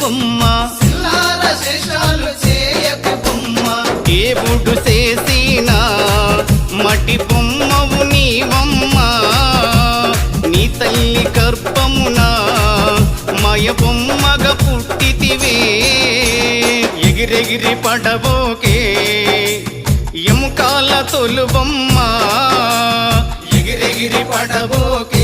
బొమ్మ సిల్లార శేషాలు చేయకు బొమ్మ దేవుడు చేసిన మటి బొమ్మవు నీవమ్మ నీ తల్లి గర్భమున మయ బొమ్మగా పుట్టితివే ఎగిరెగిరి పడబోకే ఎముకాల తొలుబొమ్మ ఎగిరెగిరి పడబోకే